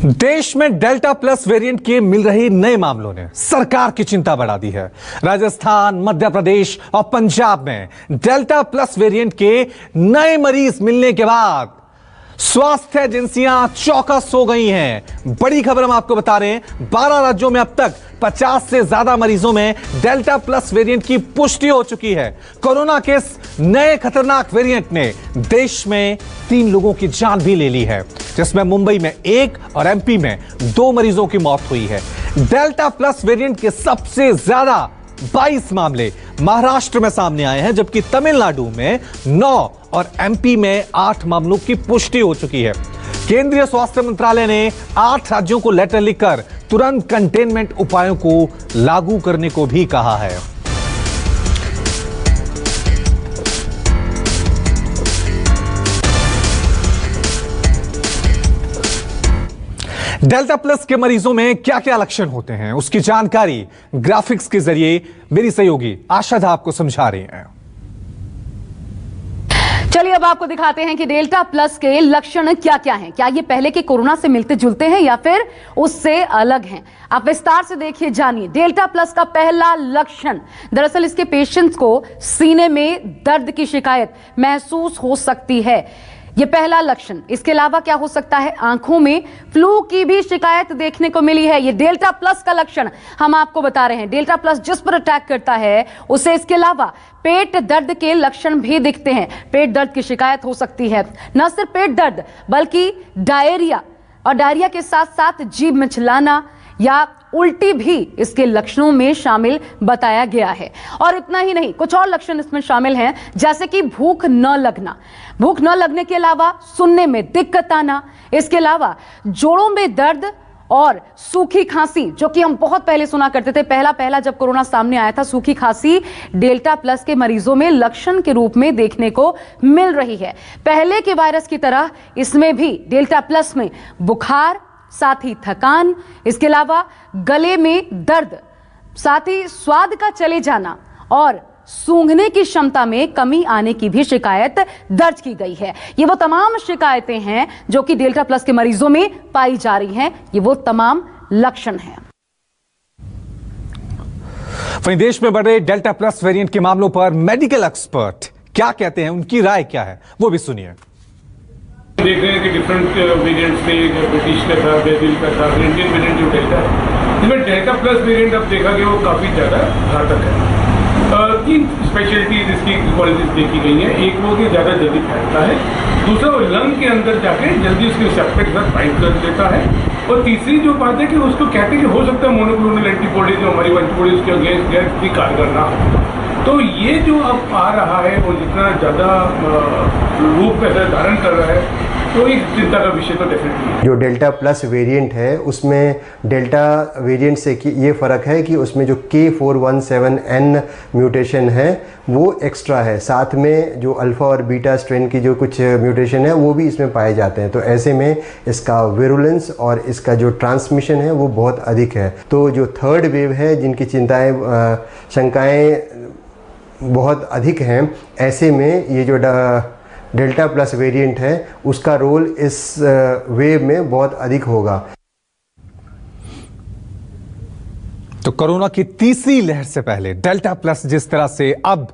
देश में delta plus variant के मिल रही नए मामलों ने सरकार की चिंता बढ़ा दी है। राजस्थान, मध्य प्रदेश और पंजाब में डेल्टा प्लस वेरिएंट के नए मरीज मिलने के बाद स्वास्थ्य एजेंसियां चौकस हो गई हैं। बड़ी खबर हम आपको बता रहे हैं, 12 राज्यों में अब तक 50 से ज्यादा मरीजों में डेल्टा प्लस वेरिएंट की पुष्टि हो चुकी है। कोरोना के इस नए खतरनाक वेरिएंट ने देश में 3 लोगों की जान भी ले ली है, जिसमें मुंबई में 1 और एमपी में 2 मरीजों की मौत हुई है। डेल्टा प्लस वेरिएंट के सबसे ज्यादा 22 मामले महाराष्ट्र में सामने आए हैं, जबकि तमिलनाडु में 9 और एमपी में 8 मामलों की पुष्टि हो चुकी है। केंद्रीय स्वास्थ्य मंत्रालय ने 8 राज्यों को लेटर लिखकर तुरंत कंटेनमेंट उपायों को लागू करने को भी कहा है। डेल्टा प्लस के मरीजों में क्या क्या लक्षण होते हैं, उसकी जानकारी ग्राफिक्स के जरिए मेरी सहयोगी आशा आपको समझा रही हैं। चलिए अब आपको दिखाते हैं कि डेल्टा प्लस के लक्षण क्या क्या हैं। क्या ये पहले के कोरोना से मिलते जुलते हैं या फिर उससे अलग हैं? आप विस्तार से देखिए, जानिए। डेल्टा प्लस का पहला लक्षण, दरअसल इसके पेशेंट्स को सीने में दर्द की शिकायत महसूस हो सकती है। यह पहला लक्षण। इसके अलावा क्या हो सकता है? आंखों में फ्लू की भी शिकायत देखने को मिली है। यह डेल्टा प्लस का लक्षण हम आपको बता रहे हैं। डेल्टा प्लस जिस पर अटैक करता है उसे इसके अलावा पेट दर्द के लक्षण भी दिखते हैं। पेट दर्द की शिकायत हो सकती है। न सिर्फ पेट दर्द बल्कि डायरिया, और डायरिया के साथ साथ जीभ मिचलाना या उल्टी भी इसके लक्षणों में शामिल बताया गया है। और इतना ही नहीं, कुछ और लक्षण इसमें शामिल हैं, जैसे कि भूख न लगना। भूख न लगने के अलावा सुनने में दिक्कत आना, इसके अलावा जोड़ों में दर्द और सूखी खांसी, जो कि हम बहुत पहले सुना करते थे। पहला जब कोरोना सामने आया था, सूखी खांसी डेल्टा प्लस के मरीजों में लक्षण के रूप में देखने को मिल रही है। पहले के वायरस की तरह इसमें भी डेल्टा प्लस में बुखार, साथ ही थकान, इसके अलावा गले में दर्द, साथ ही स्वाद का चले जाना और सूंघने की क्षमता में कमी आने की भी शिकायत दर्ज की गई है। ये वो तमाम शिकायतें हैं जो कि डेल्टा प्लस के मरीजों में पाई जा रही हैं। ये वो तमाम लक्षण हैं। वहीं देश में बढ़ रहे डेल्टा प्लस वेरिएंट के मामलों पर मेडिकल एक्सपर्ट क्या कहते हैं, उनकी राय क्या है, वो भी सुनिए। देख रहे हैं कि डिफरेंट वेरिएंट्स में ब्रिटिश का था, ब्राजील का था, इंडियन वेरिएंट जो डेल्टा है, इसमें डेल्टा प्लस वेरिएंट अब देखा गया वो काफ़ी ज़्यादा घातक है। 3 स्पेशलिटीज इसकी क्वालिटीज देखी गई हैं। एक वो कि ज़्यादा जल्दी फैलता है, दूसरा वो लंग के अंदर जाके जल्दी उसके रिसेप्टर के साथ बाइंड कर देता है, और तीसरी जो बात है कि उसको कहते हैं कि हो सकता है मोनोक्लोनल एंटीबॉडी जो हमारी एंटीबॉडी उसके अगेंस्ट भी कारगर ना हो। तो ये जो अब आ रहा है वो जितना ज़्यादा रूप का धारण कर रहा है, तो एक चिंता का विषय तो डेफिनेटली है। जो डेल्टा प्लस वेरिएंट है उसमें डेल्टा वेरिएंट से ये फ़र्क है कि उसमें जो K417N म्यूटेशन है वो एक्स्ट्रा है। साथ में जो अल्फ़ा और बीटा स्ट्रेन की जो कुछ म्यूटेशन है वो भी इसमें पाए जाते हैं। तो ऐसे में इसका विरुलेंस और इसका जो ट्रांसमिशन है वो बहुत अधिक है। तो जो थर्ड वेव है, जिनकी चिंताएँ शंकाएँ बहुत अधिक हैं, ऐसे में ये जो डेल्टा प्लस वेरिएंट है उसका रोल इस वेव में बहुत अधिक होगा। तो कोरोना की तीसरी लहर से पहले डेल्टा प्लस जिस तरह से अब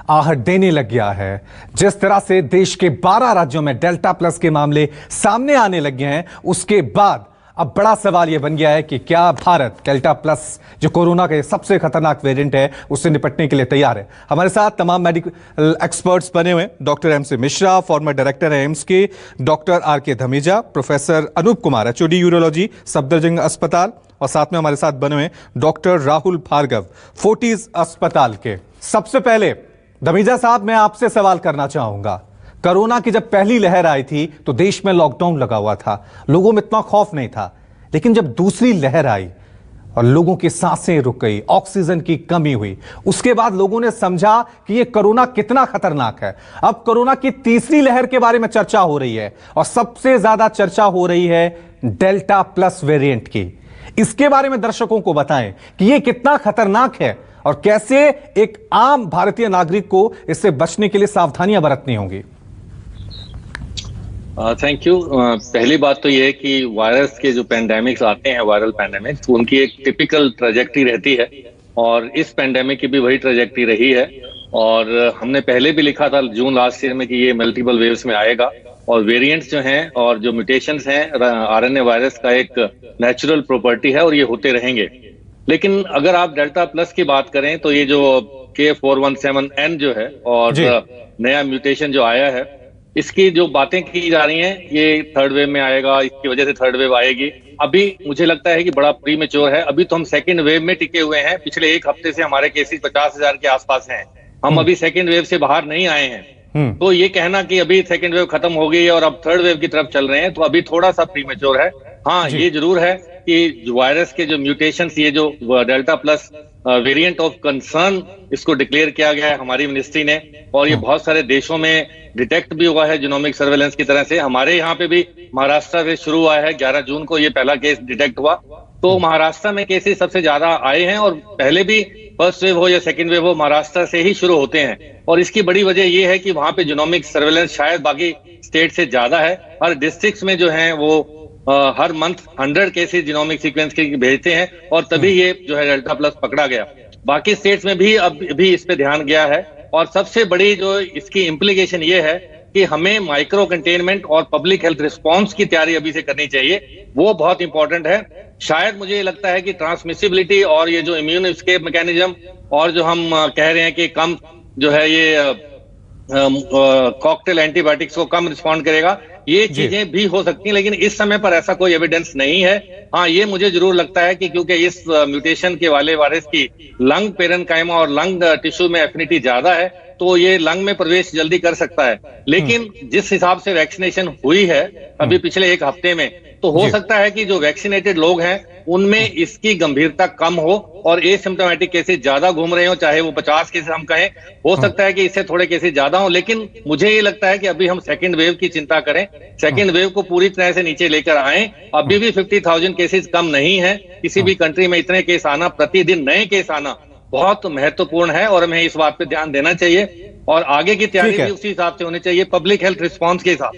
आहट देने लग गया है, जिस तरह से देश के 12 राज्यों में डेल्टा प्लस के मामले सामने आने लग गए हैं, उसके बाद अब बड़ा सवाल यह बन गया है कि क्या भारत डेल्टा प्लस जो कोरोना का सबसे खतरनाक वेरिएंट है उससे निपटने के लिए तैयार है। हमारे साथ तमाम मेडिकल एक्सपर्ट्स बने हुए, doctor MC Mishra, former director है एम्स के, doctor RK Dhamija, professor Anoop Kumar HOD urology Safdarjung अस्पताल, और साथ में हमारे साथ बने हुए डॉक्टर राहुल भार्गव फोर्टिस अस्पताल के। सबसे पहले धमीजा साहब, मैं आपसे सवाल करना चाहूंगा, कोरोना की जब पहली लहर आई थी तो देश में लॉकडाउन लगा हुआ था, लोगों में इतना खौफ नहीं था, लेकिन जब दूसरी लहर आई और लोगों की सांसें रुक गई, ऑक्सीजन की कमी हुई, उसके बाद लोगों ने समझा कि यह कोरोना कितना खतरनाक है। अब कोरोना की तीसरी लहर के बारे में चर्चा हो रही है और सबसे ज्यादा चर्चा हो रही है डेल्टा प्लस वेरिएंट की। इसके बारे में दर्शकों को बताएं कि यह कितना खतरनाक है और कैसे एक आम भारतीय नागरिक को इससे बचने के लिए सावधानियां बरतनी होंगी। Thank you. पहली बात तो ये है कि वायरस के जो पेंडेमिक्स आते हैं, वायरल पेंडेमिक्स, उनकी एक टिपिकल ट्रेजेक्टरी रहती है और इस पेंडेमिक की भी वही ट्रेजेक्टरी रही है। और हमने पहले भी लिखा था जून लास्ट ईयर में कि ये मल्टीपल वेव्स में आएगा और वेरिएंट्स जो हैं और जो म्यूटेशंस हैं आरएनए वायरस का एक नेचुरल प्रॉपर्टी है और ये होते रहेंगे। लेकिन अगर आप डेल्टा प्लस की बात करें तो ये जो K417N जो है और नया म्यूटेशन जो आया है, इसकी जो बातें की जा रही हैं ये थर्ड वेव में आएगा, इसकी वजह से थर्ड वेव आएगी। अभी मुझे लगता है कि बड़ा प्रीमेच्योर है। अभी तो हम सेकंड वेव में टिके हुए हैं। पिछले एक हफ्ते से हमारे केसेस 50,000 के आसपास हैं। हम अभी सेकंड वेव से बाहर नहीं आए हैं। तो ये कहना कि अभी सेकंड वेव खत्म हो गई है और अब थर्ड वेव की तरफ चल रहे हैं, तो अभी थोड़ा सा प्रीमेच्योर है। हाँ, ये जरूर है कि वायरस के जो म्यूटेशंस, ये जो delta plus variant of concern इसको डिक्लेयर किया गया है हमारी मिनिस्ट्री ने, और ये बहुत सारे देशों में डिटेक्ट भी हुआ है जीनोमिक सर्वेलेंस की तरह से। हमारे यहाँ पे भी महाराष्ट्र से शुरू हुआ है, 11 जून को ये पहला केस डिटेक्ट हुआ। तो महाराष्ट्र में केसेस सबसे ज्यादा आए हैं और पहले भी फर्स्ट वेव हो या सेकंड वेव हो, महाराष्ट्र से ही शुरू होते हैं। और इसकी बड़ी वजह ये है कि वहां पे जीनोमिक सर्वेलेंस शायद बाकी स्टेट से ज्यादा है। हर डिस्ट्रिक्ट में जो है वो हर मंथ 100 केसेस जीनोमिक सीक्वेंस के भेजते हैं और तभी ये जो है डेल्टा प्लस पकड़ा गया। बाकी स्टेट्स में भी अब भी इस पे ध्यान गया है। और सबसे बड़ी जो इसकी इम्प्लीकेशन ये है कि हमें माइक्रो कंटेनमेंट और पब्लिक हेल्थ रिस्पांस की तैयारी अभी से करनी चाहिए, वो बहुत इंपॉर्टेंट है। शायद मुझे लगता है कि ट्रांसमिसिबिलिटी और ये जो इम्यून एस्केप मैकेनिज्म और जो हम कह रहे हैं कि कम जो है ये कॉकटेल एंटीबायोटिक्स को कम रिस्पॉन्ड करेगा, ये चीजें भी हो सकती हैं, लेकिन इस समय पर ऐसा कोई एविडेंस नहीं है। हाँ, ये मुझे जरूर लगता है कि क्योंकि इस म्यूटेशन के वाले वायरस की लंग पेरेन्काइमा और लंग टिश्यू में एफिनिटी ज्यादा है, तो ये लंग में प्रवेश जल्दी कर सकता है। लेकिन जिस हिसाब से वैक्सीनेशन हुई है अभी पिछले एक हफ्ते में, तो हो सकता है कि जो वैक्सीनेटेड लोग हैं उनमें इसकी गंभीरता कम हो और एसिम्प्टोमेटिक केसेस ज्यादा घूम रहे हो, चाहे वो 50 केसेस हम कहें। हो सकता है कि इससे थोड़े केसेस ज्यादा हो, लेकिन मुझे ये लगता है कि अभी हम सेकंड वेव की चिंता करें, सेकंड वेव को पूरी तरह से नीचे लेकर आए। अभी भी 50,000 केसेस कम नहीं है। किसी भी कंट्री में इतने केस आना, प्रतिदिन नए केस आना बहुत महत्वपूर्ण है और हमें इस बात पे ध्यान देना चाहिए और आगे की तैयारी भी उसी हिसाब से होनी चाहिए, पब्लिक हेल्थ रिस्पांस के हिसाब।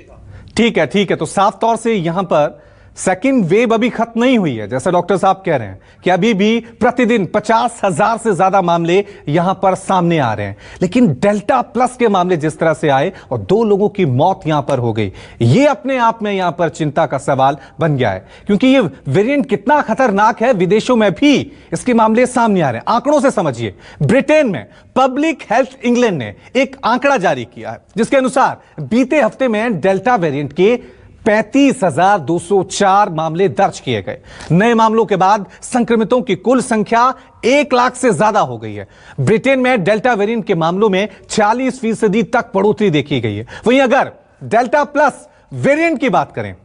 ठीक है। तो साफ तौर से यहां पर सेकेंड वेव अभी खत्म नहीं हुई है, जैसा डॉक्टर साहब कह रहे हैं कि अभी भी प्रतिदिन 50,000 से ज्यादा मामले यहां पर सामने आ रहे हैं। लेकिन डेल्टा प्लस के मामले जिस तरह से आए और 2 लोगों की मौत यहां पर हो गई, ये अपने आप में यहां पर चिंता का सवाल बन गया है, क्योंकि ये वेरिएंट कितना खतरनाक है, विदेशों में भी इसके मामले सामने आ रहे हैं। आंकड़ों से समझिए, ब्रिटेन में पब्लिक हेल्थ इंग्लैंड ने एक आंकड़ा जारी किया है जिसके अनुसार बीते हफ्ते में डेल्टा वेरिएंट के 35,204 मामले दर्ज किए गए। नए मामलों के बाद संक्रमितों की कुल संख्या 1 लाख से ज्यादा हो गई है। ब्रिटेन में डेल्टा वेरिएंट के मामलों में 40% तक बढ़ोतरी देखी गई है। वहीं अगर डेल्टा प्लस वेरिएंट की बात करें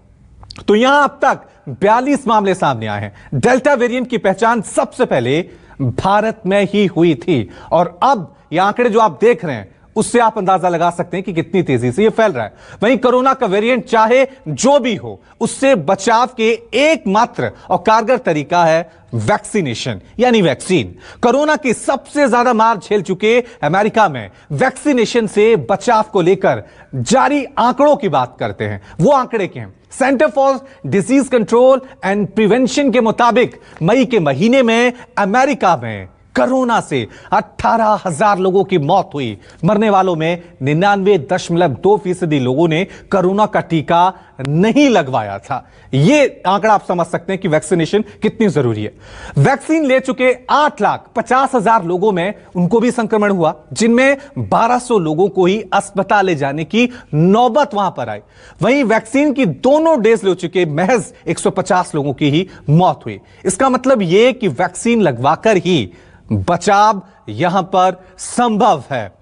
तो यहां अब तक 42 मामले सामने आए हैं। डेल्टा वेरिएंट की पहचान सबसे पहले भारत में ही हुई थी और अब ये आंकड़े जो आप देख रहे हैं उससे आप अंदाजा लगा सकते हैं कि कितनी तेजी से ये फैल रहा है। वहीं कोरोना का वेरिएंट चाहे जो भी हो, उससे बचाव के एकमात्र और कारगर तरीका है वैक्सीनेशन, यानी वैक्सीन। कोरोना की सबसे ज्यादा मार झेल चुके अमेरिका में वैक्सीनेशन से बचाव को लेकर जारी आंकड़ों की बात करते हैं। वो आंकड़े क्या हैं? Centre for disease control and prevention के मुताबिक मई के महीने में अमेरिका में कोरोना से 18,000 लोगों की मौत हुई। मरने वालों में 99.2% लोगों ने कोरोना का टीका नहीं लगवाया था। यह आंकड़ा आप समझ सकते हैं कि वैक्सीनेशन कितनी जरूरी है। वैक्सीन ले चुके 8,50,000 लोगों में उनको भी संक्रमण हुआ, जिनमें 1,200 लोगों को ही अस्पताल ले जाने की नौबत वहां पर आई। वहीं वैक्सीन की दोनों डोज ले चुके महज 150 लोगों की ही मौत हुई। इसका मतलब यह कि वैक्सीन लगवाकर ही बचाव यहां पर संभव है।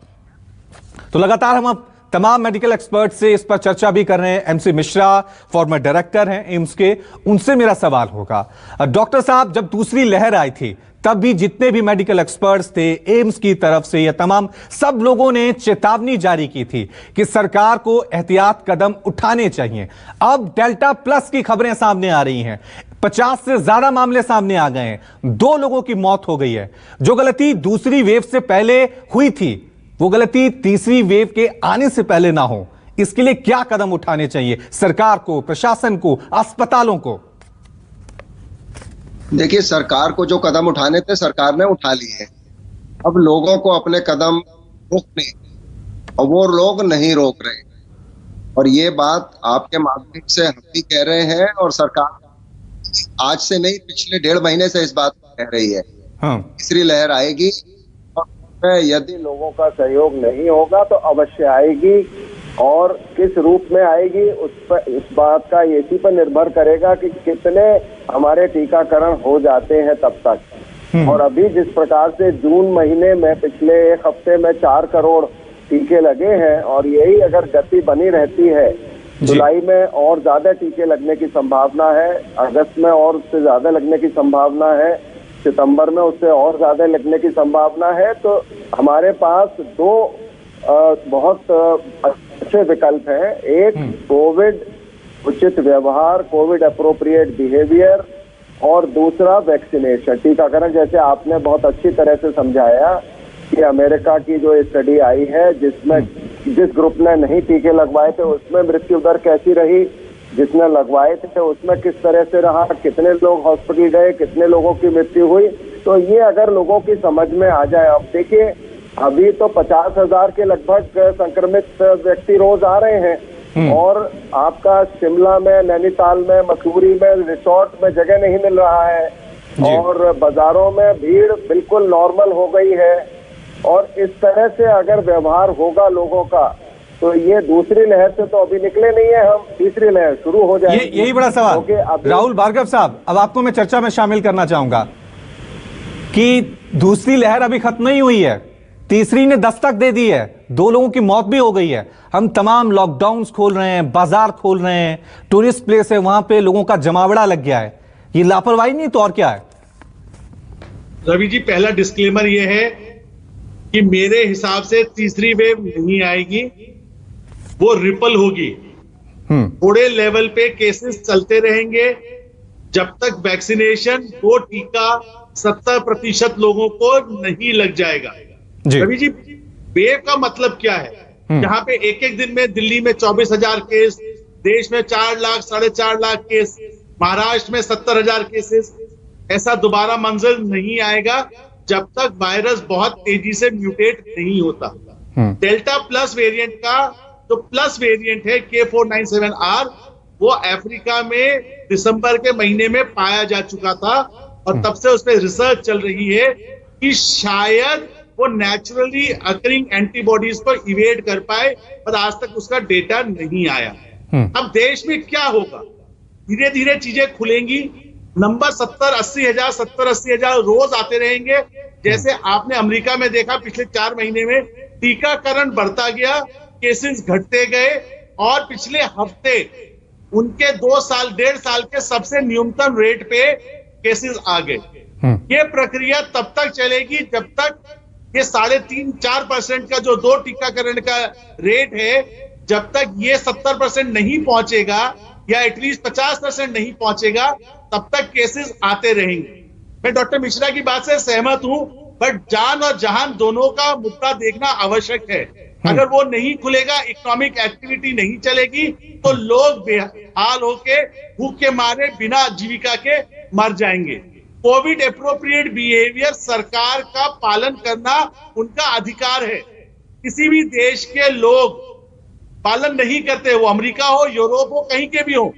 तो लगातार हम अब तमाम मेडिकल एक्सपर्ट से इस पर चर्चा भी कर रहे हैं। एमसी मिश्रा फॉर्मर डायरेक्टर हैं एम्स के, उनसे मेरा सवाल होगा, डॉक्टर साहब, जब दूसरी लहर आई थी तब भी जितने भी मेडिकल एक्सपर्ट्स थे एम्स की तरफ से, या तमाम सब लोगों ने चेतावनी जारी की थी कि सरकार को एहतियात कदम उठाने चाहिए। अब डेल्टा प्लस की खबरें सामने आ रही हैं, 50 से ज्यादा मामले सामने आ गए हैं, 2 लोगों की मौत हो गई है। जो गलती दूसरी वेव से पहले हुई थी वो गलती तीसरी वेव के आने से पहले ना हो, इसके लिए क्या कदम उठाने चाहिए सरकार को, प्रशासन को, अस्पतालों को? देखिए, सरकार को जो कदम उठाने थे सरकार ने उठा लिए हैं। अब लोगों को अपने कदम रोकने, और वो लोग नहीं रोक रहे। और ये बात आपके माध्यम से हम भी कह रहे हैं, और सरकार आज से नहीं, पिछले 1.5 महीने से इस बात को कह रही है। तीसरी लहर आएगी, और यदि लोगों का सहयोग नहीं होगा तो अवश्य आएगी, और किस रूप में आएगी उस बात का इसी पर निर्भर करेगा कि कितने हमारे टीकाकरण हो जाते हैं तब तक। और अभी जिस प्रकार से जून महीने में पिछले एक हफ्ते में 4 करोड़ टीके लगे हैं, और यही अगर गति बनी रहती है, जुलाई में और ज्यादा टीके लगने की संभावना है, अगस्त में और उससे ज्यादा लगने की संभावना है, सितंबर में उससे और ज्यादा लगने की संभावना है, तो हमारे पास 2 बहुत अच्छे विकल्प हैं। एक, कोविड उचित व्यवहार, कोविड अप्रोप्रिएट बिहेवियर, और दूसरा वैक्सीनेशन, टीकाकरण। जैसे आपने बहुत अच्छी तरह से समझाया कि अमेरिका की जो स्टडी आई है, जिसमें जिस ग्रुप ने नहीं टीके लगवाए थे उसमें मृत्यु दर कैसी रही, जिसने लगवाए थे उसमें किस तरह से रहा, कितने लोग हॉस्पिटल गए, कितने लोगों की मृत्यु हुई, तो ये अगर लोगों की समझ में आ जाए। अब देखिए, अभी तो 50,000 के लगभग संक्रमित व्यक्ति रोज आ रहे हैं, और आपका शिमला में, नैनीताल में, मसूरी में, रिसोर्ट में जगह नहीं मिल रहा है, और बाजारों में भीड़ बिल्कुल नॉर्मल हो गई है। और इस तरह से अगर व्यवहार होगा लोगों का, तो ये दूसरी लहर से तो अभी निकले नहीं है हम, तीसरी लहर शुरू हो जाएगी। यही बड़ा सवाल। राहुल भार्गव साहब, अब आपको मैं चर्चा में शामिल करना चाहूंगा कि दूसरी लहर अभी खत्म नहीं हुई है, तीसरी ने दस्तक दे दी है, 2 लोगों की मौत भी हो गई है। हम तमाम लॉकडाउन खोल रहे हैं, बाजार खोल रहे हैं, टूरिस्ट प्लेस है, वहां पे लोगों का जमावड़ा लग गया है। ये लापरवाही नहीं तो और क्या है? रवि जी, पहला डिस्क्लेमर ये है कि मेरे हिसाब से तीसरी वेव नहीं आएगी, वो रिपल होगी। थोड़े लेवल पे केसेस चलते रहेंगे जब तक वैक्सीनेशन, 2 टीका 70% लोगों को नहीं लग जाएगा। रवि जी, वेव का मतलब क्या है? जहां पे एक दिन में दिल्ली में 24,000 केस, देश में 4 लाख 4.5 लाख केस, महाराष्ट्र में 70,000 केसेस, ऐसा दोबारा मंजर नहीं आएगा जब तक वायरस बहुत तेजी से म्यूटेट नहीं होता। डेल्टा प्लस वेरिएंट का जो प्लस वेरिएंट है K497R, वो अफ्रीका में दिसंबर के महीने में पाया जा चुका था, और तब से उस पर रिसर्च चल रही है कि शायद वो नेचुरली अकरिंग एंटीबॉडीज को इवेड कर पाए, पर आज तक उसका डेटा नहीं आया। अब देश में क्या होगा? धीरे धीरे चीजें खुलेंगी, नंबर 70-80 हजार रोज आते रहेंगे। जैसे आपने अमेरिका में देखा, पिछले 4 महीने में टीकाकरण बढ़ता गया, केसेस घटते गए, और पिछले हफ्ते उनके 1.5 साल के सबसे न्यूनतम रेट पे केसेस आ गए। ये प्रक्रिया तब तक चलेगी जब तक ये 3.5-4% का जो 2 टीकाकरण का रेट है, जब तक ये 70% नहीं पहुंचेगा, या एटलीस्ट 50% नहीं पहुंचेगा, तब तक केसेस आते रहेंगे। मैं डॉक्टर मिश्रा की बात से सहमत हूं, बट जान और जहान दोनों का मुद्दा देखना आवश्यक है। अगर वो नहीं खुलेगा, इकोनॉमिक एक्टिविटी नहीं चलेगी, तो लोग बेहाल होके भूख के मारे बिना आजीविका के मर जाएंगे। कोविड एप्रोप्रिएट बिहेवियर सरकार का पालन करना उनका अधिकार है। किसी भी देश के लोग पालन नहीं करते, वो अमेरिका हो, यूरोप हो, कहीं के भी हो,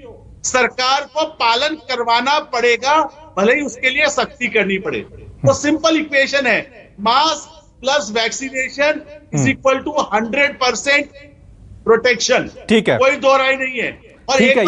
सरकार को पालन करवाना पड़ेगा, भले ही उसके लिए सख्ती करनी पड़े। तो सिंपल इक्वेशन है, mask plus vaccination is equal to 100% protection. ठीक है, कोई दो राय नहीं है। और ठीक है,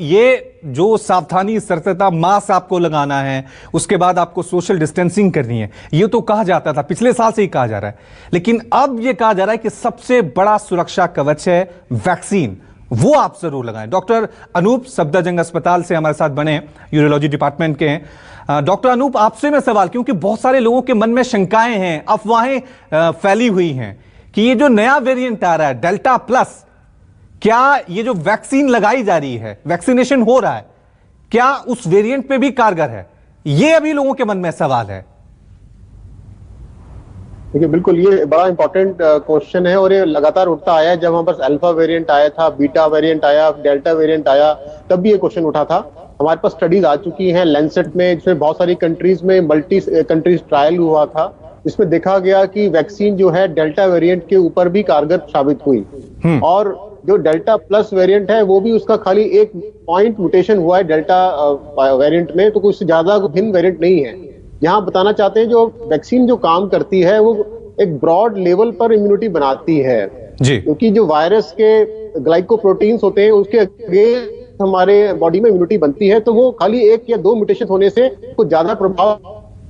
ये जो सावधानी, सतर्कता, मास्क आपको लगाना है, उसके बाद आपको सोशल डिस्टेंसिंग करनी है, ये तो कहा जाता था, पिछले साल से ही कहा जा रहा है। लेकिन अब ये कहा जा रहा है कि सबसे बड़ा सुरक्षा कवच है वैक्सीन, वो आप जरूर लगाएं। डॉक्टर अनूप सफदरजंग अस्पताल से हमारे साथ बने, यूरोलॉजी डिपार्टमेंट के हैं। डॉक्टर अनूप, आपसे मैं सवाल, क्योंकि बहुत सारे लोगों के मन में शंकाएं हैं, अफवाहें फैली हुई हैं कि ये जो नया वेरिएंट आ रहा है डेल्टा प्लस, क्या ये जो वैक्सीन लगाई जा रही है, वैक्सीनेशन हो रहा है, क्या उस वेरिएंट पे भी कारगर है? ये अभी लोगों के मन में सवाल है। देखिए बिल्कुल ये बड़ा इंपॉर्टेंट क्वेश्चन है और ये लगातार उठता आया है। जब हमारे पास अल्फा वेरिएंट आया था, बीटा वेरिएंट आया, डेल्टा वेरिएंट आया, तब भी ये क्वेश्चन उठा था। हमारे पास स्टडीज आ चुकी हैं लैंसेट में, जिसमें बहुत सारी कंट्रीज में मल्टी कंट्रीज ट्रायल हुआ था, जिसमें देखा गया कि वैक्सीन जो है डेल्टा वेरिएंट के ऊपर भी कारगर साबित हुई। और जो डेल्टा प्लस वेरिएंट है वो भी उसका खाली एक पॉइंट म्यूटेशन हुआ है डेल्टा वेरिएंट में, तो कुछ ज्यादा भिन्न वेरिएंट नहीं है। यहाँ बताना चाहते हैं जो वैक्सीन जो काम करती है वो एक ब्रॉड लेवल पर इम्यूनिटी बनाती है जी, क्योंकि जो वायरस के ग्लाइकोप्रोटीन्स होते हैं उसके अगेंस्ट हमारे बॉडी में इम्यूनिटी बनती है, तो वो खाली 1 या 2 म्यूटेशन होने से कुछ ज्यादा प्रभाव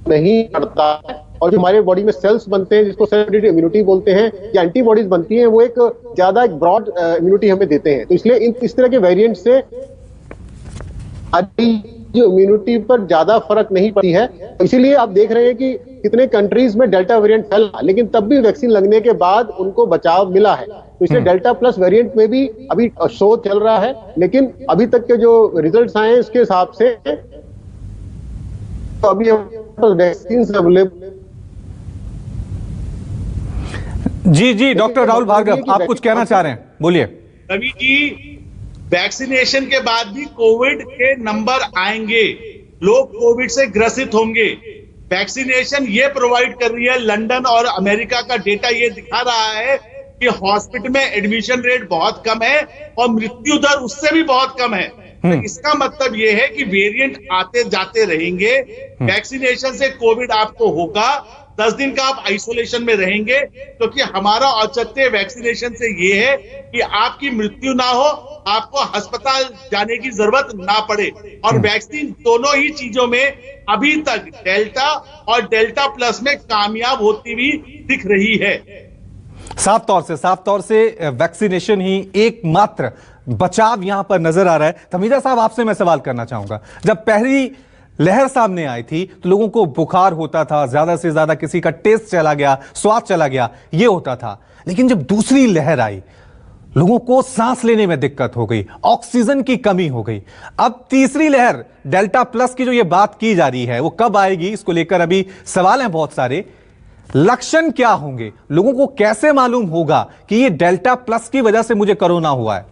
नहीं पड़ता है। और जो हमारे बॉडी में सेल्स बनते हैं जिसको सेल इम्यूनिटी बोलते हैं या एंटीबॉडीज बनती हैं, वो एक ज्यादा ब्रॉड इम्यूनिटी हमें देते हैं। तो इसलिए इस तरह के वेरिएंट से जो इम्यूनिटी पर ज्यादा फर्क नहीं पड़ती है। तो इसीलिए आप देख रहे हैं कि कितने कंट्रीज में डेल्टा वेरिएंट फैला, लेकिन तब भी वैक्सीन लगने के बाद उनको बचाव मिला है। तो इसलिए डेल्टा प्लस वेरिएंट में भी अभी शोध चल रहा है, लेकिन अभी तक के जो रिजल्ट्स आए हैं उसके हिसाब से तो अभी वैक्सीन अवेलेबल। जी डॉक्टर राहुल भार्गव, आप कुछ कहना चाह रहे हैं, बोलिए। रवि जी, वैक्सीनेशन के बाद भी कोविड के नंबर आएंगे, लोग कोविड से ग्रसित होंगे। वैक्सीनेशन ये प्रोवाइड कर रही है, लंदन और अमेरिका का डेटा ये दिखा रहा है कि हॉस्पिटल में एडमिशन रेट बहुत कम है और मृत्यु दर उससे भी बहुत कम है। तो इसका मतलब ये है कि वेरिएंट आते जाते रहेंगे। वैक्सीनेशन से कोविड आपको होगा, 10 दिन का आप आइसोलेशन में रहेंगे, क्योंकि हमारा औचित्य वैक्सीनेशन से ये है कि आपकी मृत्यु ना हो, आपको अस्पताल जाने की जरूरत ना पड़े। और वैक्सीन दोनों ही चीजों में अभी तक डेल्टा और डेल्टा प्लस में कामयाब होती हुई दिख रही है। साफ तौर से वैक्सीनेशन ही एकमात्र बचाव यहां पर नजर आ रहा है। तमीजा साहब, आपसे मैं सवाल करना चाहूंगा, जब पहली लहर सामने आई थी तो लोगों को बुखार होता था, ज्यादा से ज्यादा किसी का टेस्ट चला गया, स्वाद चला गया, ये होता था। लेकिन जब दूसरी लहर आई, लोगों को सांस लेने में दिक्कत हो गई, ऑक्सीजन की कमी हो गई। अब तीसरी लहर डेल्टा प्लस की जो ये बात की जा रही है, वो कब आएगी, इसको लेकर अभी सवाल हैं बहुत सारे। लक्षण क्या होंगे, लोगों को कैसे मालूम होगा कि ये डेल्टा प्लस की वजह से मुझे कोरोना हुआ है?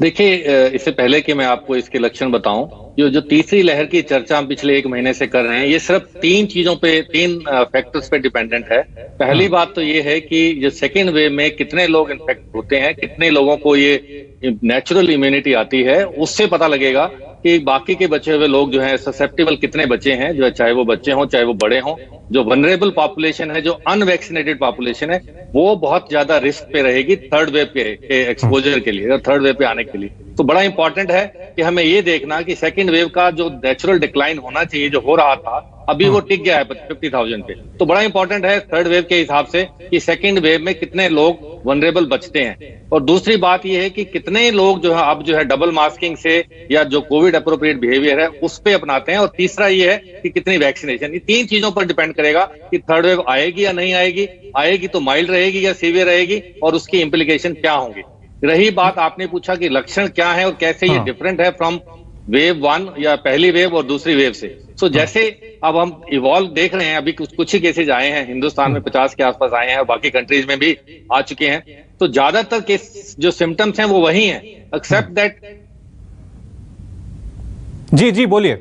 देखिए, इससे पहले कि मैं आपको इसके लक्षण बताऊं, जो तीसरी लहर की चर्चा हम पिछले 1 महीने से कर रहे हैं, ये सिर्फ 3 चीजों पे, 3 फैक्टर्स पे डिपेंडेंट है। पहली बात तो ये है कि जो सेकेंड वेव में कितने लोग इन्फेक्ट होते हैं, कितने लोगों को ये नेचुरल इम्यूनिटी आती है, उससे पता लगेगा कि बाकी के बचे हुए लोग जो हैं ससेप्टेबल कितने बचे हैं, जो चाहे वो बच्चे हों चाहे वो बड़े हों। जो वनरेबल पॉपुलेशन है, जो अनवैक्सीनेटेड पॉपुलेशन है, वो बहुत ज्यादा रिस्क पे रहेगी थर्ड वेव के एक्सपोजर के लिए, थर्ड वेव पे आने के लिए। तो बड़ा इंपॉर्टेंट है कि हमें ये देखना कि सेकेंड वेव का जो नेचुरल डिक्लाइन होना चाहिए, जो हो रहा था, अभी वो टिक गया है 50,000 पे। तो बड़ा इंपॉर्टेंट है थर्ड वेव के हिसाब से कि सेकेंड वेव में कितने लोग वनरेबल बचते हैं। और दूसरी बात ये है कि कितने लोग जो है अब जो है डबल मास्किंग से या जो कोविड अप्रोप्रिएट बिहेवियर है उस पे अपनाते हैं। और तीसरा ये है कि कितनी वैक्सीनेशन। ये 3 चीजों पर डिपेंड करेगा कि थर्ड वेव आएगी या नहीं आएगी, आएगी तो माइल्ड रहेगी या सीवियर रहेगी, और उसकी इंप्लीकेशन क्या होंगी। रही बात, आपने पूछा कि लक्षण क्या है और कैसे ये डिफरेंट है फ्रॉम वेव 1 या पहली वेव और दूसरी वेव से। सो जैसे अब हम इवॉल्व देख रहे हैं, अभी कुछ ही केसेज आए हैं, हिंदुस्तान में 50 के आसपास आए हैं और बाकी कंट्रीज में भी आ चुके हैं। तो ज्यादातर केस जो सिम्टम्स हैं वो वही हैं, एक्सेप्ट दैट। जी बोलिए।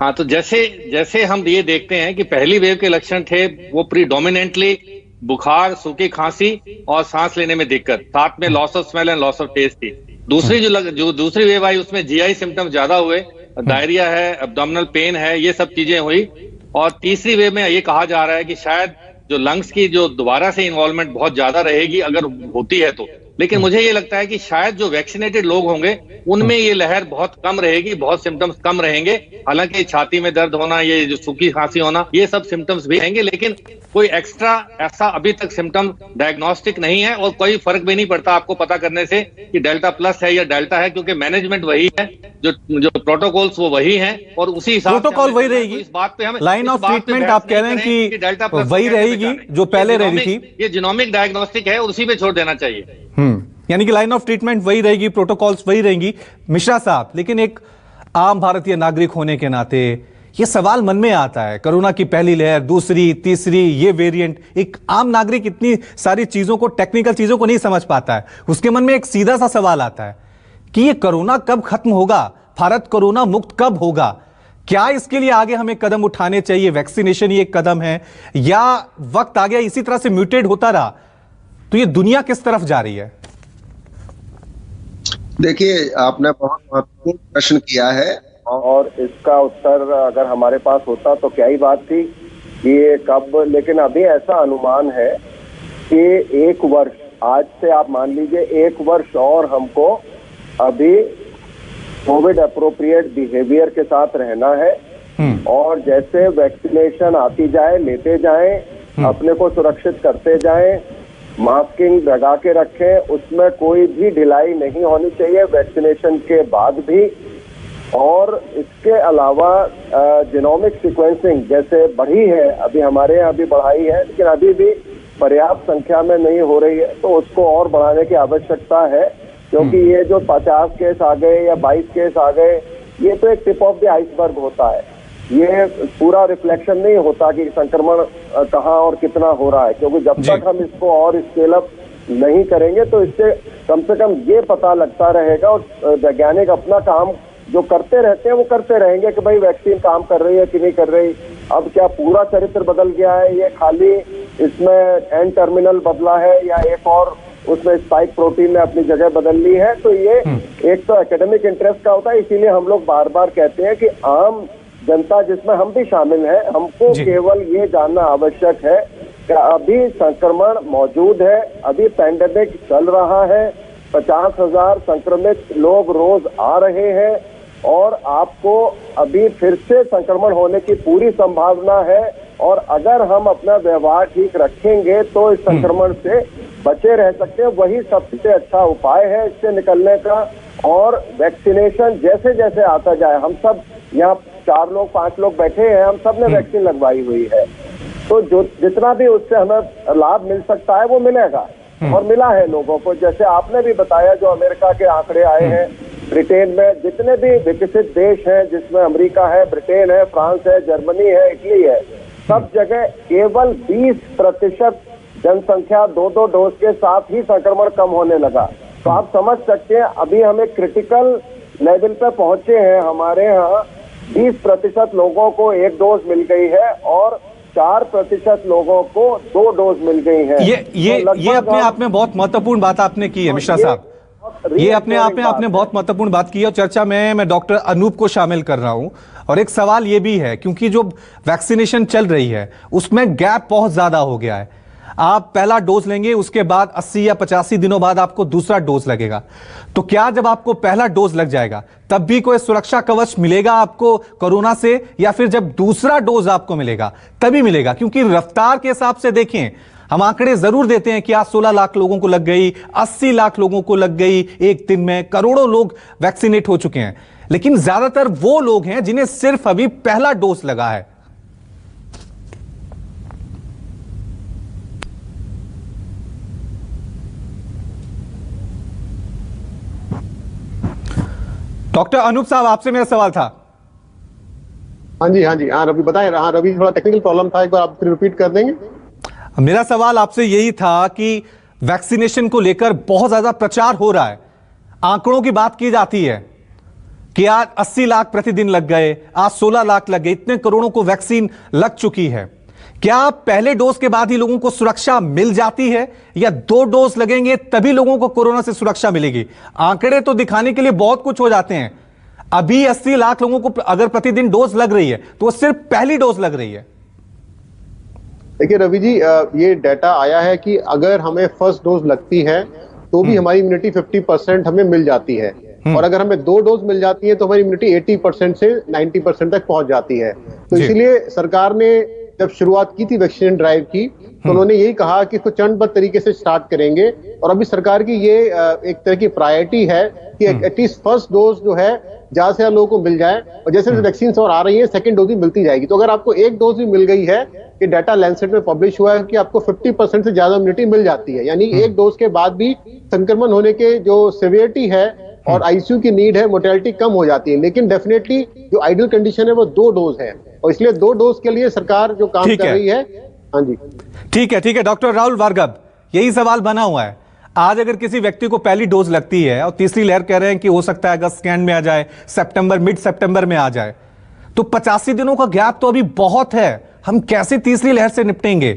हाँ, तो जैसे हम ये देखते हैं कि पहली वेव के लक्षण थे वो प्रीडोमिनेंटली बुखार, सूखी खांसी और सांस लेने में दिक्कत, साथ में loss of smell and loss of taste थी। दूसरी जो दूसरी वेव आई उसमें जीआई सिम्टम्स ज्यादा हुए, डायरिया है, एब्डोमिनल पेन है, ये सब चीजें हुई। और तीसरी वेव में ये कहा जा रहा है कि शायद जो लंग्स की जो दोबारा से इन्वॉल्वमेंट बहुत ज्यादा रहेगी अगर होती है तो। लेकिन मुझे ये लगता है कि शायद जो वैक्सीनेटेड लोग होंगे उनमें ये लहर बहुत कम रहेगी, बहुत सिम्टम्स कम रहेंगे। हालांकि छाती में दर्द होना, ये जो सूखी खांसी होना, ये सब सिम्टम्स भी रहेंगे, लेकिन कोई एक्स्ट्रा ऐसा अभी तक सिम्टम डायग्नोस्टिक नहीं है और कोई फर्क भी नहीं पड़ता आपको पता करने से कि डेल्टा प्लस है या डेल्टा है, क्योंकि मैनेजमेंट वही है, जो प्रोटोकॉल्स वो वही हैं और उसी हिसाब प्रोटोकॉल वही रहेगी। इस बात पे हमें लाइन ऑफ ट्रीटमेंट आप कह रहे हैं कि डेल्टा प्लस वही रहेगी जो पहले रही थी। ये जीनोमिक डायग्नोस्टिक है और उसी पे छोड़ देना चाहिए। यानी कि लाइन ऑफ ट्रीटमेंट वही रहेगी, प्रोटोकॉल्स वही रहेंगी। मिश्रा साहब, लेकिन एक आम भारतीय नागरिक होने के नाते ये सवाल मन में आता है, कोरोना की पहली लहर, दूसरी, तीसरी, ये वेरिएंट, एक आम नागरिक इतनी सारी चीजों को, टेक्निकल चीजों को नहीं समझ पाता है। उसके मन में एक सीधा सा सवाल आता है कि ये कोरोना कब खत्म होगा, भारत कोरोना मुक्त कब होगा? क्या इसके लिए आगे हमें कदम उठाने चाहिए? वैक्सीनेशन ही एक कदम है, या वक्त आ गया इसी तरह से म्यूटेट होता रहा तो ये दुनिया किस तरफ जा रही है? देखिए, आपने बहुत महत्वपूर्ण प्रश्न किया है और इसका उत्तर अगर हमारे पास होता तो क्या ही बात थी कि ये कब, लेकिन अभी ऐसा अनुमान है कि 1 वर्ष, आज से आप मान लीजिए 1 वर्ष और हमको अभी कोविड अप्रोप्रिएट बिहेवियर के साथ रहना है और जैसे वैक्सीनेशन आती जाए, लेते जाएं, अपने को सुरक्षित करते जाएं, मास्किंग लगा के रखें, उसमें कोई भी ढिलाई नहीं होनी चाहिए वैक्सीनेशन के बाद भी। और इसके अलावा जीनोमिक सीक्वेंसिंग जैसे बढ़ी है, अभी हमारे यहाँ भी बढ़ाई है, लेकिन अभी भी पर्याप्त संख्या में नहीं हो रही है, तो उसको और बढ़ाने की आवश्यकता है, क्योंकि ये जो 50 केस आ गए या 22 केस आ गए, ये तो एक टिप ऑफ द आइसबर्ग होता है। ये पूरा रिफ्लेक्शन नहीं होता कि संक्रमण कहाँ और कितना हो रहा है, क्योंकि जब तक हम इसको और स्केल अप नहीं करेंगे तो इससे कम से कम ये पता लगता रहेगा और वैज्ञानिक अपना काम जो करते रहते हैं वो करते रहेंगे कि भाई वैक्सीन काम कर रही है कि नहीं कर रही। अब क्या पूरा चरित्र बदल गया है, ये खाली इसमें एन टर्मिनल बदला है या एक और उसमें स्पाइक प्रोटीन ने अपनी जगह बदल ली है? तो ये एक तो एकेडमिक इंटरेस्ट का होता है, इसीलिए हम लोग बार बार कहते हैं कि आम जनता, जिसमें हम भी शामिल हैं, हमको केवल ये जानना आवश्यक है कि अभी संक्रमण मौजूद है, अभी पैंडेमिक चल रहा है, 50,000 संक्रमित लोग रोज आ रहे हैं और आपको अभी फिर से संक्रमण होने की पूरी संभावना है। और अगर हम अपना व्यवहार ठीक रखेंगे तो इस संक्रमण से बचे रह सकते हैं, वही सबसे अच्छा उपाय है इससे निकलने का। और वैक्सीनेशन जैसे जैसे आता जाए, हम सब यहाँ 4 लोग 5 लोग बैठे हैं, हम सब ने वैक्सीन लगवाई हुई है, तो जो जितना भी उससे हमें लाभ मिल सकता है वो मिलेगा और मिला है लोगों को। जैसे आपने भी बताया, जो अमेरिका के आंकड़े आए हैं, ब्रिटेन में जितने भी विकसित देश हैं, जिसमें अमेरिका है, ब्रिटेन है, फ्रांस है, जर्मनी है, इटली है, सब जगह केवल 20% जनसंख्या 2-2 डोज के साथ ही संक्रमण कम होने लगा। तो आप समझ सकते हैं अभी हम एक क्रिटिकल लेवल पे पहुंचे हैं। हमारे यहाँ 20% लोगों को 1 डोज मिल गई है और 4% लोगों को 2 डोज मिल गई है। ये अपने आप में बहुत महत्वपूर्ण बात आपने की है मिश्रा साहब, ये अपने आप में आपने बहुत महत्वपूर्ण बात की है। और चर्चा में मैं डॉक्टर अनूप को शामिल कर रहा हूं। और एक सवाल ये भी है, क्योंकि जो वैक्सीनेशन चल रही है उसमें गैप बहुत ज्यादा हो गया है। आप पहला डोज लेंगे, उसके बाद 80 या 85 दिनों बाद आपको दूसरा डोज लगेगा। तो क्या जब आपको पहला डोज लग जाएगा तब भी कोई सुरक्षा कवच मिलेगा आपको कोरोना से, या फिर जब दूसरा डोज आपको मिलेगा तभी मिलेगा? क्योंकि रफ्तार के हिसाब से देखें, हम आंकड़े जरूर देते हैं कि आज 16 लाख लोगों को लग गई, 80 लाख लोगों को लग गई एक दिन में, करोड़ों लोग वैक्सीनेट हो चुके हैं, लेकिन ज्यादातर वो लोग हैं जिन्हें सिर्फ अभी पहला डोज लगा है। डॉक्टर अनूप साहब, आपसे मेरा सवाल था। हाँ जी रवि बताएं। हाँ रवि, थोड़ा टेक्निकल प्रॉब्लम था, एक बार आप रिपीट कर देंगे? मेरा सवाल आपसे यही था कि वैक्सीनेशन को लेकर बहुत ज्यादा प्रचार हो रहा है, आंकड़ों की बात की जाती है कि आज 80 लाख प्रतिदिन लग गए, आज 16 लाख लग गए, इतने करोड़ों को वैक्सीन लग चुकी है। क्या पहले डोज के बाद ही लोगों को सुरक्षा मिल जाती है, या 2 डोज लगेंगे तभी लोगों को कोरोना से सुरक्षा मिलेगी? आंकड़े तो दिखाने के लिए बहुत कुछ हो जाते हैं। अभी 80 लाख लोगों को अगर प्रतिदिन डोज लग रही है तो वो सिर्फ पहली डोज लग रही है। देखिए रवि जी, ये डाटा आया है कि अगर हमें फर्स्ट डोज लगती है तो भी हमारी इम्यूनिटी 50% हमें मिल जाती है, और अगर हमें 2 डोज मिल जाती है तो हमारी इम्यूनिटी 80% से 90% तक पहुंच जाती है। तो इसीलिए सरकार ने जब शुरुआत की थी वैक्सीनेशन ड्राइव की, तो उन्होंने यही कहा कि इसको चरणबद्ध तरीके से स्टार्ट करेंगे। और अभी सरकार की ये एक तरह की प्रायोरिटी है कि एटलीस्ट फर्स्ट डोज जो है ज्यादा से ज्यादा लोगों को मिल जाए, और जैसे वैक्सीन और आ रही है सेकंड डोज भी मिलती जाएगी। तो अगर आपको 1 डोज भी मिल गई है, कि डाटा लैंसेट में पब्लिश हुआ है कि आपको 50% से ज्यादा इम्यूनिटी मिल जाती है, यानी 1 डोज के बाद भी संक्रमण होने के जो सिवियरिटी है और आईसीयू की नीड है, मोर्टेलिटी कम हो जाती है। लेकिन डेफिनेटली जो आइडियल कंडीशन है वो 2 डोज है। और इसलिए 2 डोज के लिए सरकार जो काम कर रही है। हाँ जी, ठीक है डॉक्टर राहुल भार्गव, यही सवाल बना हुआ है। आज अगर किसी व्यक्ति को पहली डोज लगती है और तीसरी लहर कह रहे हैं कि हो सकता है अगस्त के एंड में आ जाए, मिड सितंबर में आ जाए, तो 85 दिनों का गैप तो अभी बहुत है। हम कैसे तीसरी लहर से निपटेंगे?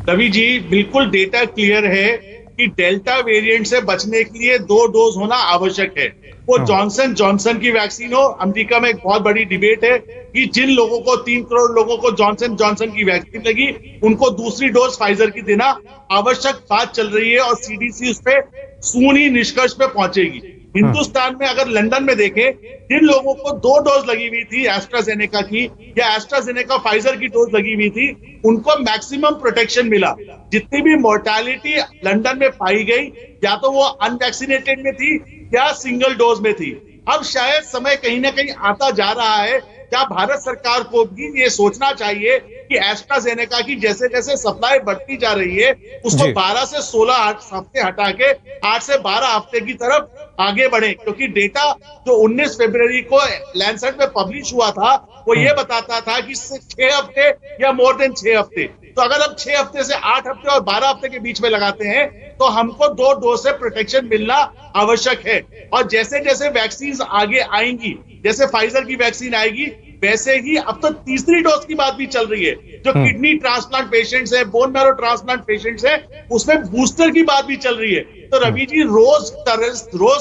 रवि जी, बिल्कुल डेटा क्लियर है कि डेल्टा वेरिएंट से बचने के लिए 2 डोज होना आवश्यक है। वो जॉनसन की वैक्सीन हो, अमेरिका में एक बहुत बड़ी डिबेट है कि जिन लोगों को 3 करोड़ लोगों को जॉनसन की वैक्सीन लगी, उनको दूसरी डोज फाइजर की देना आवश्यक बात चल रही है और सीडीसी उस पे सून ही निष्कर्ष पे पहुंचेगी। हिंदुस्तान में अगर लंदन में देखें, जिन लोगों को 2 डोज लगी हुई थी एस्ट्राजेनेका की या एस्ट्राजेनेका फाइजर की डोज लगी हुई थी, उनको मैक्सिमम प्रोटेक्शन मिला। जितनी भी मोर्टालिटी लंदन में पाई गई, या तो वो अनवैक्सीनेटेड में थी या सिंगल डोज में थी। अब शायद समय कहीं ना कहीं आता जा रहा है, क्या भारत सरकार को भी ये सोचना चाहिए कि एस्ट्राजेनेका की जैसे जैसे सप्लाई बढ़ती जा रही है, उसको 12 से 16 हफ्ते हटा के 8 से 12 हफ्ते की तरफ आगे बढ़े। क्योंकि डेटा जो 19 फरवरी को लैंसेट में पब्लिश हुआ था, वो ये बताता था कि 6 हफ्ते या मोर देन 6 हफ्ते। तो अगर हम 6 हफ्ते से 8 हफ्ते और 12 हफ्ते के बीच में लगाते हैं, तो हमको 2 डोज से प्रोटेक्शन मिलना आवश्यक है। और जैसे जैसे वैक्सीन आगे आएंगी, जैसे फाइजर की वैक्सीन आएगी, वैसे ही अब तो तीसरी डोज की बात भी चल रही है। जो किडनी ट्रांसप्लांट पेशेंट्स है, बोन मैरो ट्रांसप्लांट पेशेंट्स है, उसमें बूस्टर की बात भी चल रही है। तो रवि जी, रोज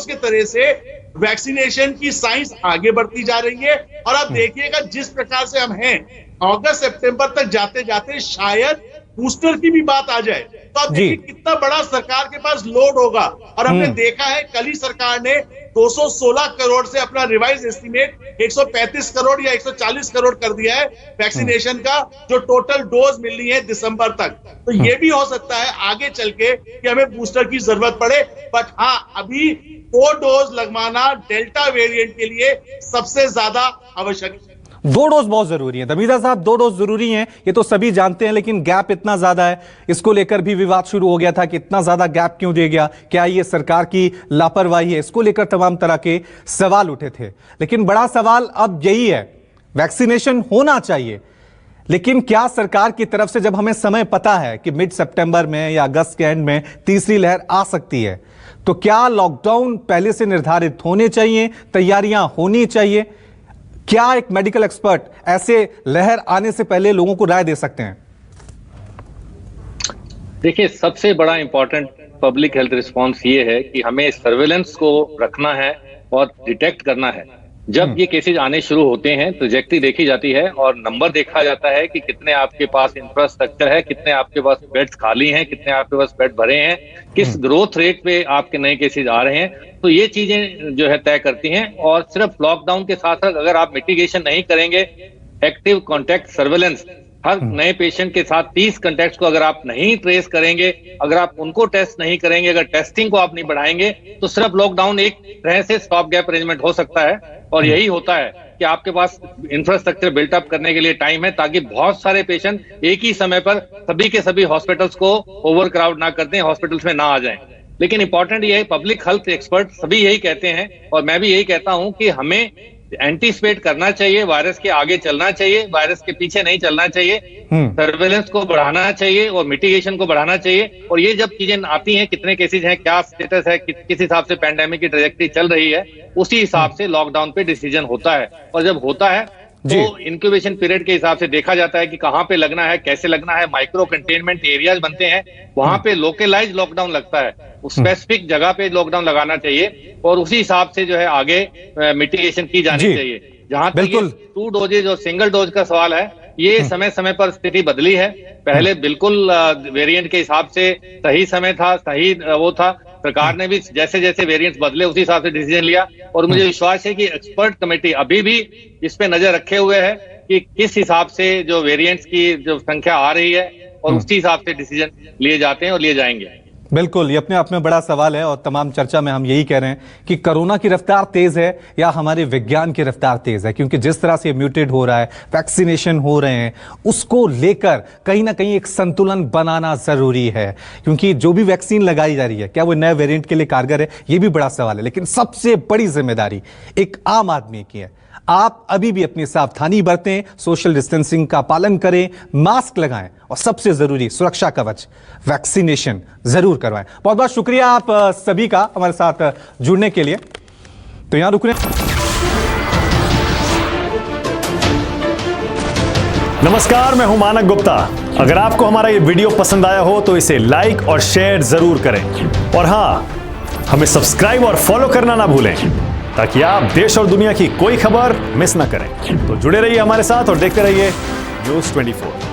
के तरह से वैक्सीनेशन की साइंस आगे बढ़ती जा रही है। और अब देखिएगा, जिस प्रकार से हम हैं, अगस्त सितंबर तक जाते जाते शायद बूस्टर की भी बात आ जाए। तो अब देखिए कितना बड़ा सरकार के पास लोड होगा। और हमने देखा है, कल ही सरकार ने 216 करोड़ से अपना रिवाइज एस्टीमेट 135 करोड़ या 140 करोड़ कर दिया है वैक्सीनेशन का, जो टोटल डोज मिलनी है दिसंबर तक। तो ये भी हो सकता है आगे चल के कि हमें बूस्टर की जरूरत पड़े। बट हाँ, अभी 2 डोज लगवाना डेल्टा वेरिएंट के लिए सबसे ज्यादा आवश्यक है। 2 डोज बहुत जरूरी है दमीजा साहब, 2 डोज जरूरी हैं, ये तो सभी जानते हैं, लेकिन गैप इतना ज्यादा है, इसको लेकर भी विवाद शुरू हो गया था कि इतना ज्यादा गैप क्यों दे गया, क्या ये सरकार की लापरवाही है? इसको लेकर तमाम तरह के सवाल उठे थे। लेकिन बड़ा सवाल अब यही है, वैक्सीनेशन होना चाहिए, लेकिन क्या सरकार की तरफ से, जब हमें समय पता है कि मिड सितंबर में या अगस्त के एंड में तीसरी लहर आ सकती है, तो क्या लॉकडाउन पहले से निर्धारित होने चाहिए, तैयारियां होनी चाहिए? क्या एक मेडिकल एक्सपर्ट ऐसे लहर आने से पहले लोगों को राय दे सकते हैं? देखिए, सबसे बड़ा इंपॉर्टेंट पब्लिक हेल्थ रिस्पांस ये है कि हमें सर्वेलेंस को रखना है और डिटेक्ट करना है। जब ये केसेज आने शुरू होते हैं, ट्रैजेक्टरी देखी जाती है और नंबर देखा जाता है कि कितने आपके पास इंफ्रास्ट्रक्चर है, कितने आपके पास बेड्स खाली हैं, कितने आपके पास बेड भरे हैं, किस ग्रोथ रेट पे आपके नए केसेज आ रहे हैं। तो ये चीजें जो है तय करती हैं। और सिर्फ लॉकडाउन के साथ साथ अगर आप मिटिगेशन नहीं करेंगे, एक्टिव कॉन्टैक्ट सर्वेलेंस, हर नए पेशेंट के साथ 30 कॉन्टैक्ट्स को अगर आप नहीं ट्रेस करेंगे, अगर आप उनको टेस्ट नहीं करेंगे, अगर टेस्टिंग को आप नहीं बढ़ाएंगे, तो सिर्फ लॉकडाउन एक तरह से स्टॉप गैप अरेंजमेंट हो सकता है। और यही होता है कि आपके पास इंफ्रास्ट्रक्चर बिल्टअप करने के लिए टाइम है, ताकि बहुत सारे पेशेंट एक ही समय पर सभी के सभी हॉस्पिटल्स को ओवर क्राउड ना कर दें, हॉस्पिटल्स में ना आ जाएं। लेकिन इंपॉर्टेंट ये है, पब्लिक हेल्थ एक्सपर्ट सभी यही कहते हैं और मैं भी यही कहता हूं कि हमें एंटीसिपेट करना चाहिए, वायरस के आगे चलना चाहिए, वायरस के पीछे नहीं चलना चाहिए, सर्वेलेंस को बढ़ाना चाहिए और मिटिगेशन को बढ़ाना चाहिए। और ये जब चीजें आती हैं, कितने केसेज हैं, क्या स्टेटस है, किस हिसाब से पैंडेमिक की ट्रैजेक्टरी चल रही है, उसी हिसाब से लॉकडाउन पे डिसीजन होता है। और जब होता है तो इंक्यूबेशन पीरियड के हिसाब से देखा जाता है कि कहां पे लगना है, कैसे लगना है, माइक्रो कंटेनमेंट एरियाज बनते हैं, वहां पे लोकलाइज लॉकडाउन लगता है, उस स्पेसिफिक जगह पे लॉकडाउन लगाना चाहिए और उसी हिसाब से जो है आगे मिटिगेशन की जानी चाहिए। जहां तक 2 डोजेज और सिंगल डोज का सवाल है, ये समय समय पर स्थिति बदली है। पहले बिल्कुल वेरिएंट के हिसाब से सही समय था, सही वो था, सरकार ने भी जैसे जैसे वेरिएंट्स बदले उसी हिसाब से डिसीजन लिया। और मुझे विश्वास है कि एक्सपर्ट कमेटी अभी भी इस पे नजर रखे हुए है कि किस हिसाब से जो वेरिएंट्स की जो संख्या आ रही है और उसी हिसाब से डिसीजन लिए जाते हैं और लिए जाएंगे। बिल्कुल, ये अपने आप में बड़ा सवाल है और तमाम चर्चा में हम यही कह रहे हैं कि कोरोना की रफ्तार तेज है या हमारे विज्ञान की रफ्तार तेज है, क्योंकि जिस तरह से म्यूटेट हो रहा है, वैक्सीनेशन हो रहे हैं, उसको लेकर कहीं ना कहीं एक संतुलन बनाना जरूरी है। क्योंकि जो भी वैक्सीन लगाई जा रही है, क्या वो नए वेरिएंट के लिए कारगर है, ये भी बड़ा सवाल है। लेकिन सबसे बड़ी जिम्मेदारी एक आम आदमी की है। आप अभी भी अपनी सावधानी बरतें, सोशल डिस्टेंसिंग का पालन करें, मास्क लगाएं और सबसे जरूरी सुरक्षा कवच वैक्सीनेशन जरूर करवाएं। बहुत बहुत शुक्रिया आप सभी का हमारे साथ जुड़ने के लिए। तो यहां रुक रहे हैं। नमस्कार, मैं हूं मानक गुप्ता। अगर आपको हमारा ये वीडियो पसंद आया हो तो इसे लाइक और शेयर जरूर करें और हां, हमें सब्सक्राइब और फॉलो करना ना भूलें ताकि आप देश और दुनिया की कोई खबर मिस ना करें। तो जुड़े रहिए हमारे साथ और देखते रहिए न्यूज़ 24।